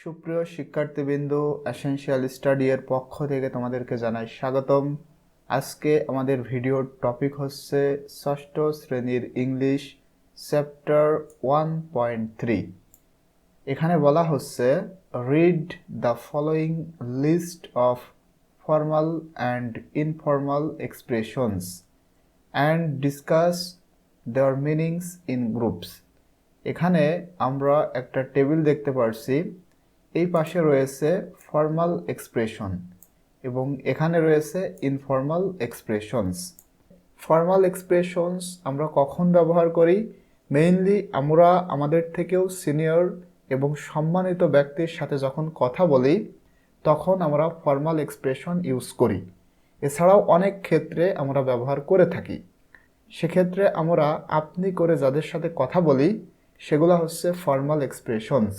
সুপ্রিয় শিক্ষার্থীবৃন্দ, essential study এর পক্ষ থেকে তোমাদেরকে জানাই স্বাগতম। আজকে আমাদের ভিডিওর টপিক হচ্ছে ষষ্ঠ শ্রেণীর ইংলিশ চ্যাপ্টার 1.3। এখানে বলা হচ্ছে read the following list of formal and informal expressions and discuss their meanings in groups. এখানে আমরা একটা টেবিল দেখতে পারছি। এই পাশে রয়েছে ফর্মাল এক্সপ্রেশন এবং এখানে রয়েছে ইনফর্মাল এক্সপ্রেশনস। ফর্মাল এক্সপ্রেশনস আমরা কখন ব্যবহার করি? মেইনলি আমরা আমাদের থেকেও সিনিয়র এবং সম্মানিত ব্যক্তির সাথে যখন কথা বলি তখন আমরা ফর্মাল এক্সপ্রেশন ইউজ করি। এছাড়াও অনেক ক্ষেত্রে আমরা ব্যবহার করে থাকি। সেক্ষেত্রে আমরা আপনি করে যাদের সাথে কথা বলি সেগুলো হচ্ছে ফর্মাল এক্সপ্রেশনস,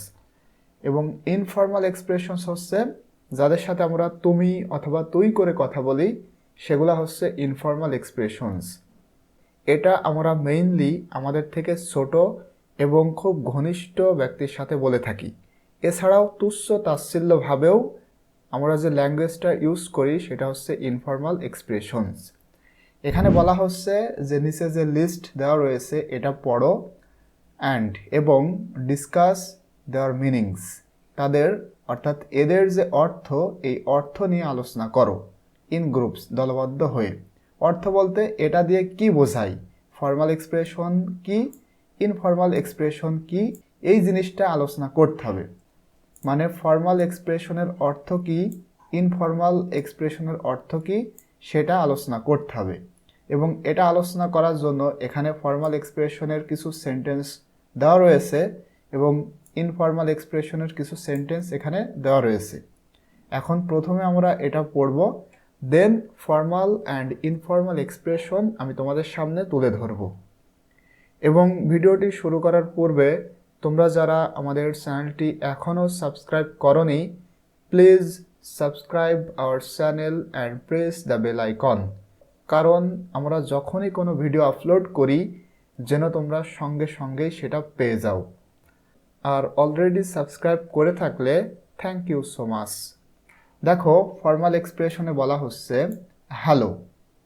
এবং ইনফর্মাল এক্সপ্রেশনস হচ্ছে যাদের সাথে আমরা তুমি অথবা তুই করে কথা বলি সেগুলো হচ্ছে ইনফর্মাল এক্সপ্রেশনস। এটা আমরা মেইনলি আমাদের থেকে ছোট এবং খুব ঘনিষ্ঠ ব্যক্তির সাথে বলে থাকি। এছাড়াও তুচ্ছ তাচ্ছিল্যভাবেও আমরা যে ল্যাঙ্গুয়েজটা ইউজ করি সেটা হচ্ছে ইনফর্মাল এক্সপ্রেশনস। এখানে বলা হচ্ছে যে নিচে যে লিস্ট দেওয়া রয়েছে এটা পড়ো অ্যান্ড এবং ডিসকাস দেয়ার মিনিংস, তাদের অর্থাৎ এদের যে অর্থ এই অর্থ নিয়ে আলোচনা করো ইন গ্রুপস, দলবদ্ধ হয়ে। অর্থ বলতে এটা দিয়ে কি বোঝায়, ফর্মাল এক্সপ্রেশন কি, ইনফর্মাল এক্সপ্রেশন কি, এই জিনিসটা আলোচনা করতে হবে। মানে ফর্মাল এক্সপ্রেশনের অর্থ কি, ইনফর্মাল এক্সপ্রেশনের অর্থ কি সেটা আলোচনা করতে হবে। এবং এটা আলোচনা করার জন্য এখানে ফর্মাল এক্সপ্রেশনের কিছু সেন্টেন্স দেওয়া রয়েছে এবং ইনফর্মাল এক্সপ্রেশনের কিছু সেন্টেন্স এখানে দেওয়া রয়েছে। এখন প্রথমে আমরা এটা পড়ব, দেন ফর্মাল অ্যান্ড ইনফর্মাল এক্সপ্রেশন আমি তোমাদের সামনে তুলে ধরব। এবং ভিডিওটি শুরু করার পূর্বে তোমরা যারা আমাদের চ্যানেলটি এখনও সাবস্ক্রাইব করনি, please subscribe our channel and press the bell icon, কারণ আমরা যখনই কোনো ভিডিও আপলোড করি যেন তোমরা সঙ্গে সঙ্গেই সেটা পেয়ে যাও। আর অলরেডি সাবস্ক্রাইব করে থাকলে থ্যাংক ইউ সো মাচ। দেখো, ফর্মাল এক্সপ্রেশনে বলা হচ্ছে হ্যালো।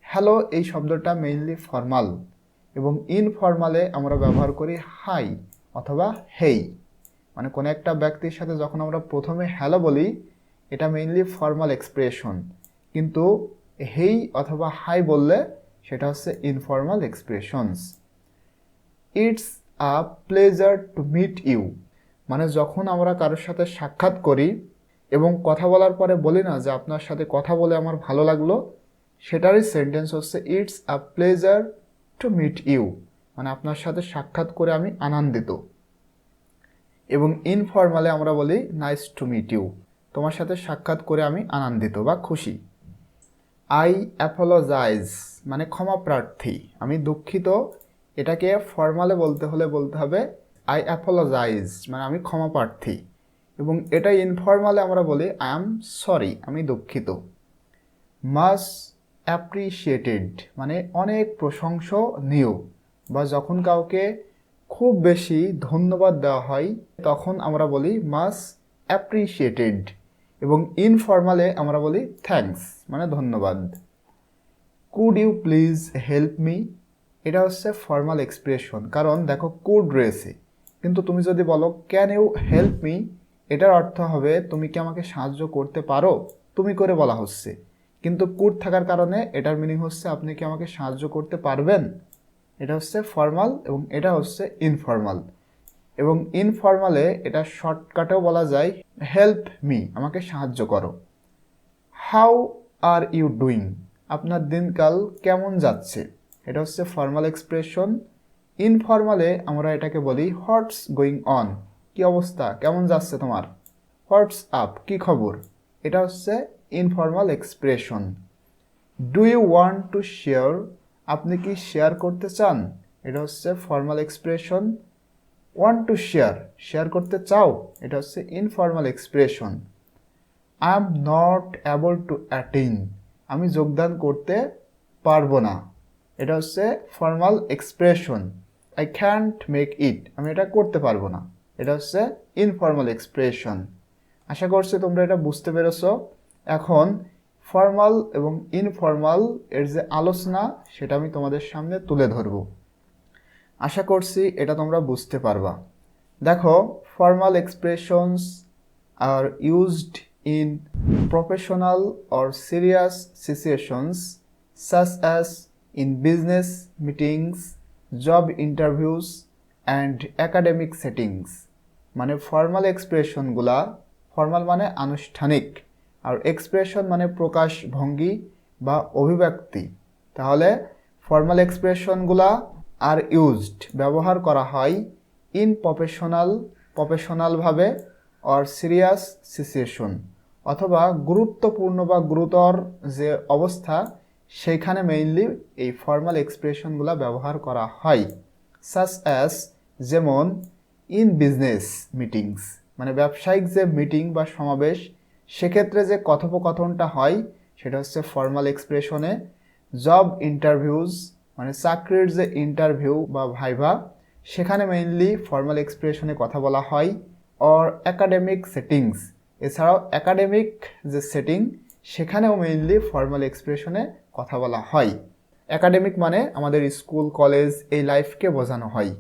হ্যালো এই শব্দটা মেইনলি ফর্মাল, এবং ইনফর্মালে আমরা ব্যবহার করি হাই অথবা হেই। মানে কোনো একটা ব্যক্তির সাথে যখন আমরা প্রথমে হ্যালো বলি এটা মেইনলি ফর্মাল এক্সপ্রেশন, কিন্তু হেই অথবা হাই বললে সেটা হচ্ছে informal expressions. It's a pleasure to meet you, মানে যখন আমরা কারোর সাথে সাক্ষাৎ করি এবং কথা বলার পরে বলি না যে আপনার সাথে কথা বলে আমার ভালো লাগলো, সেটারই সেন্টেন্স হচ্ছে it's a pleasure to meet you, মানে আপনার সাথে সাক্ষাৎ করে আমি আনন্দিত। এবং ইনফর্মালে আমরা বলি নাইস টু মিট ইউ, তোমার সাথে সাক্ষাৎ করে আমি আনন্দিত বা খুশি। আই অ্যাপোলোজাইজ, মানে ক্ষমা প্রার্থী, আমি দুঃখিত। এটাকে ফর্মালে বলতে হলে বলতে হবে আই অ্যাপোলোজাইজ, মানে আমি ক্ষমা প্রার্থী। এবং এটা ইনফর্মালে আমরা বলি আই এম সরি, আমি দুঃখিত। মাস অ্যাপ্রিসিয়েটেড, মানে অনেক প্রশংসনীয়, বা যখন কাউকে খুব বেশি ধন্যবাদ দেওয়া হয় তখন আমরা বলি মাস অ্যাপ্রিসিয়েটেড। এবং ইনফর্মালে আমরা বলি থ্যাঙ্কস, মানে ধন্যবাদ। Could you please help me, এটা হচ্ছে ফর্মাল এক্সপ্রেশন, কারণ দেখো কুড রয়েছে, কিন্তু তুমি যদি বলো ক্যান ইউ হেল্প মি, এটার অর্থ হবে তুমি কি আমাকে সাহায্য করতে পারো, তুমি করে বলা হচ্ছে। কিন্তু কুড থাকার কারণে এটার মিনিং হচ্ছে আপনি কি আমাকে সাহায্য করতে পারবেন। এটা হচ্ছে ফর্মাল এবং এটা হচ্ছে ইনফর্মাল। এবং ইনফর্মালে এটা শর্টকাটেও বলা যায় হেল্প মি, আমাকে সাহায্য করো। হাউ আর ইউ ডুইং, আপনার দিনকাল কেমন যাচ্ছে, এটা হচ্ছে ফর্মাল এক্সপ্রেশন। ইনফর্মালে আমরা এটাকে বলি হোয়াটস গোয়িং অন, কি অবস্থা, কেমন যাচ্ছে তোমার। হোয়াটস আপ, কি খবর, এটা হচ্ছে informal expression. Do you want to share, আপনি কি শেয়ার করতে চান, এটা হচ্ছে formal expression. Want to share, share করতে চাও, এটা হচ্ছে informal expression. I am not able to attend, আমি যোগদান করতে পারবো না, এটা হচ্ছে formal expression. I can't make it, আমি এটা করতে পারবো না, এটা হচ্ছে ইনফর্মাল এক্সপ্রেশন। আশা করছি তোমরা এটা বুঝতে পেরেছো। এখন ফর্মাল এবং ইনফর্মাল এর যে আলোচনা সেটা আমি তোমাদের সামনে তুলে ধরব। আশা করছি এটা তোমরা বুঝতে পারবা। দেখো, formal expressions are used in professional or serious situations such as in business meetings, job interviews and academic settings। মানে ফর্মাল এক্সপ্রেশনগুলা, ফর্মাল মানে আনুষ্ঠানিক আর এক্সপ্রেশন মানে প্রকাশ ভঙ্গি বা অভিব্যক্তি। তাহলে ফর্মাল এক্সপ্রেশনগুলা আর ইউজড ব্যবহার করা হয় ইন প্রফেশনালভাবে অর সিরিয়াস সিচুয়েশন, অথবা গুরুত্বপূর্ণ বা গুরুতর যে অবস্থা সেইখানে মেইনলি এই ফর্মাল এক্সপ্রেশনগুলো ব্যবহার করা হয়। সাচ অ্যাজ যেমন ইন বিজনেস মিটিংস, মানে ব্যবসায়িক যে মিটিং বা সমাবেশ সেক্ষেত্রে যে কথোপকথনটা হয় সেটা হচ্ছে ফর্মাল এক্সপ্রেশনে। জব ইন্টারভিউজ, মানে চাকরির যে ইন্টারভিউ বা ভাইভা সেখানে মেইনলি ফর্মাল এক্সপ্রেশনে কথা বলা হয়। অর অ্যাকাডেমিক সেটিংস, এছাড়াও অ্যাকাডেমিক যে সেটিং সেখানেও মেইনলি ফর্মাল এক্সপ্রেশনে কথা বলা হয়। অ্যাকাডেমিক মানে আমাদের স্কুল কলেজ এই লাইফকে বোঝানো হয়।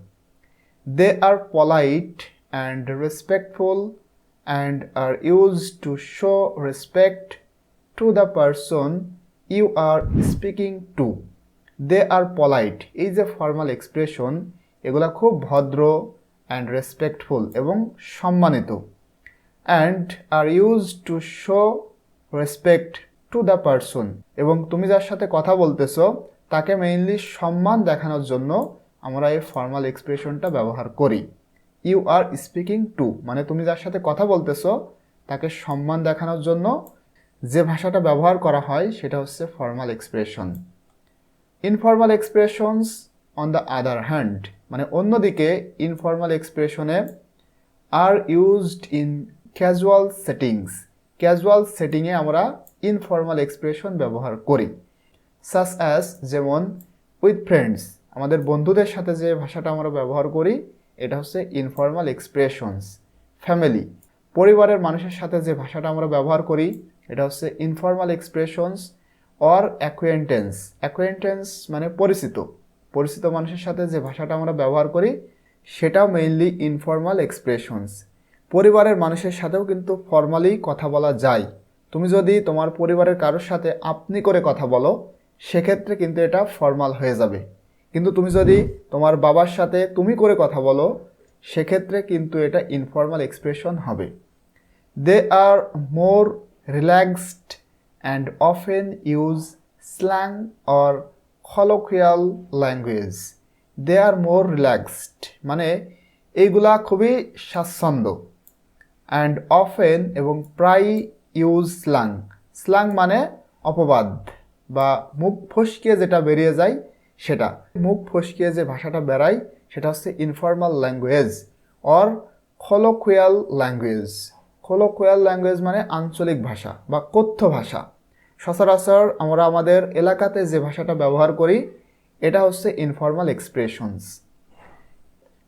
They are polite and respectful and are use to show respect to the person you are speaking to. They are polite, এই যে ফর্মাল এক্সপ্রেশন এগুলা খুব ভদ্র অ্যান্ড রেসপেক্টফুল এবং সম্মানিত। And are use to show respect to the person, এবং তুমি যার সাথে কথা বলতেছো তাকে মেইনলি সম্মান দেখানোর জন্য আমরা এই ফর্মাল এক্সপ্রেশনটা ব্যবহার করি। ইউ আর স্পিকিং টু মানে তুমি যার সাথে কথা বলতেছো তাকে সম্মান দেখানোর জন্য যে ভাষাটা ব্যবহার করা হয় সেটা হচ্ছে formal expression. Informal expressions on the other hand, মানে অন্যদিকে ইনফর্মাল এক্সপ্রেশনে are used in casual settings. Casual সেটিংয়ে আমরা ইনফর্মাল এক্সপ্রেশন ব্যবহার করি। সাচ অ্যাজ যেমন উইথ ফ্রেন্ডস, আমাদের বন্ধুদের সাথে যে ভাষাটা আমরা ব্যবহার করি এটা হচ্ছে ইনফর্মাল এক্সপ্রেশনস। ফ্যামিলি, পরিবারের মানুষের সাথে যে ভাষাটা আমরা ব্যবহার করি এটা হচ্ছে informal expressions. Or acquaintance, acquaintance মানে পরিচিত মানুষের সাথে যে ভাষাটা আমরা ব্যবহার করি সেটাও মেইনলি ইনফর্মাল এক্সপ্রেশনস। পরিবারের মানুষের সাথেও কিন্তু ফর্মালি কথা বলা যায়। তুমি যদি তোমার পরিবারের কারোর সাথে আপনি করে কথা বলো সেক্ষেত্রে কিন্তু এটা ফর্মাল হয়ে যাবে, কিন্তু তুমি যদি তোমার বাবার সাথে তুমি করে কথা বলো সেক্ষেত্রে কিন্তু এটা ইনফর্মাল এক্সপ্রেশন হবে। They are more relaxed and often use slang or colloquial language. They are more relaxed মানে এইগুলা খুবই স্বাচ্ছন্দ্য। অ্যান্ড অফেন এবং প্রায় ইউজ স্ল্যাং, স্ল্যাং মানে অপবাদ বা মুখ ফসকিয়ে যেটা বেরিয়ে যায় সেটা, মুখ ফসকিয়ে যে ভাষাটা বেরায় সেটা হচ্ছে informal language or colloquial language. Colloquial language মানে আঞ্চলিক ভাষা বা কথ্য ভাষা। সচরাচর আমরা আমাদের এলাকাতে যে ভাষাটা ব্যবহার করি এটা হচ্ছে informal expressions.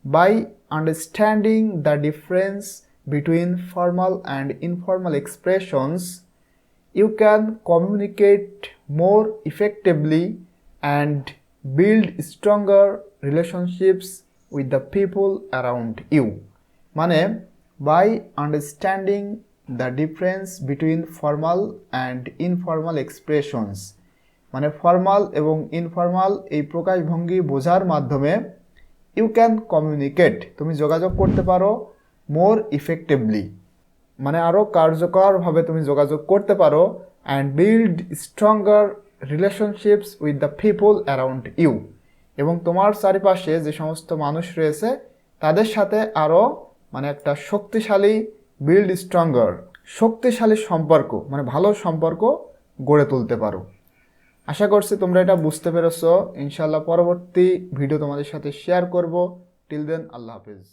By understanding the difference between formal and informal expressions, you can communicate more effectively and build stronger relationships with the people around you। মানে by understanding the difference between formal and informal expressions, মানে formal এবং informal এই প্রকাশভঙ্গি বোঝার মাধ্যমে you can communicate, তুমি যোগাযোগ করতে পারো, মোর ইফেক্টিভলি মানে আরও কার্যকরভাবে তুমি যোগাযোগ করতে পারো, and build stronger relationships with the people around you, এবং তোমার চারিপাশে যে সমস্ত মানুষ রয়েছে তাদের সাথে আরও মানে একটা শক্তিশালী সম্পর্ক মানে ভালো সম্পর্ক গড়ে তুলতে পারো। আশা করছি তোমরা এটা বুঝতে পেরেছো। ইনশাআল্লাহ পরবর্তী ভিডিও তোমাদের সাথে শেয়ার করব। টিল দেন, আল্লাহ হাফেজ।